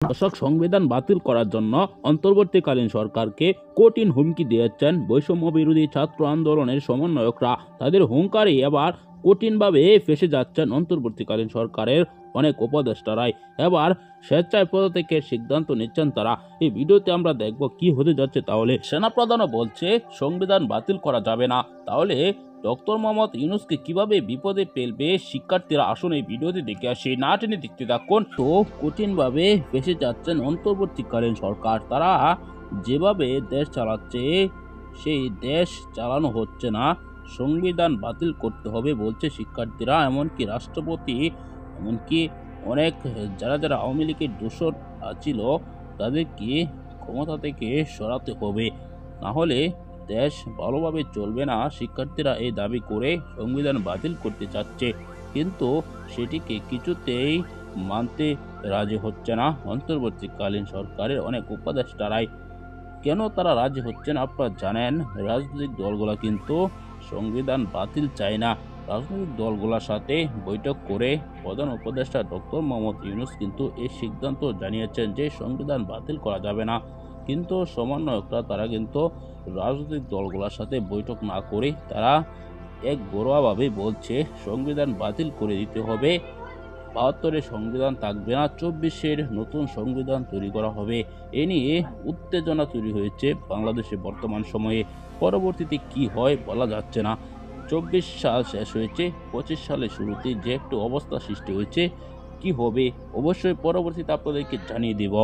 দর্শক, সংবিধান বাতিল করার জন্য অন্তর্বর্তীকালীন সরকারকে কঠিন হুমকি দিয়েছেন বৈষম্য বিরোধী ছাত্র আন্দোলনের সমন্বয়করা। তাদের হুঙ্কারে এবার কঠিনভাবে ফেঁসে যাচ্ছেন অন্তর্বর্তীকালীন সরকারের অনেক উপদেষ্টারাই। এবার স্বেচ্ছায় পদত্যাগের সিদ্ধান্ত নিচ্ছেন তারা। এই ভিডিওতে আমরা দেখব কি হতে যাচ্ছে। তাহলে সেনাপ্রধানও বলছে সংবিধান বাতিল করা যাবে না। তাহলে ডক্টর মোহাম্মদ ইউনূসকে কিভাবে বিপদে ফেলবে শিক্ষার্থীরা, আসুন এই ভিডিওতে দেখে আসি। না টেনে দেখতে থাকুন। তো কঠিনভাবে ফেঁসে যাচ্ছেন অন্তর্বর্তীকালীন সরকার। তারা যেভাবে দেশ চালাচ্ছে সেই দেশ চালানো হচ্ছে না। সংবিধান বাতিল করতে হবে বলছে শিক্ষার্থীরা। এমনকি রাষ্ট্রপতি, এমনকি অনেক যারা যারা আওয়ামী লীগের দোসর ছিল তাদেরকে ক্ষমতা থেকে সরাতে হবে, না হলে দেশ ভালোভাবে চলবে না। শিক্ষার্থীরা এই দাবি করে সংবিধান বাতিল করতে চাচ্ছে, কিন্তু সেটিকে কিছুতেই মানতে রাজি হচ্ছে না অন্তর্বর্তীকালীন সরকারের অনেক উপদেষ্টারাই। কেন তারা রাজি হচ্ছেন আপনারা জানেন? রাজনৈতিক দলগুলো কিন্তু সংবিধান বাতিল চায় না। রাজনৈতিক দলগুলোর সাথে বৈঠক করে প্রধান উপদেষ্টা ডক্টর মোহাম্মদ ইউনূস কিন্তু এই সিদ্ধান্ত জানিয়েছেন যে সংবিধান বাতিল করা যাবে না। কিন্তু সমন্বয়করা তারা কিন্তু রাজনৈতিক দলগুলোর সাথে বৈঠক না করে তারা এক ঘরোয়াভাবে বলছে সংবিধান বাতিল করে দিতে হবে। ৭২-এর সংবিধান থাকবে না, ২৪-এর নতুন সংবিধান তৈরি করা হবে। এ নিয়ে উত্তেজনা তৈরি হয়েছে বাংলাদেশে বর্তমান সময়ে। পরবর্তীতে কি হয় বলা যাচ্ছে না। ২৪ সাল শেষ হয়েছে, ২৫ সালের শুরুতে যে একটু অবস্থা সৃষ্টি হয়েছে, কি হবে অবশ্যই পরবর্তীতে আপনাদেরকে জানিয়ে দেব।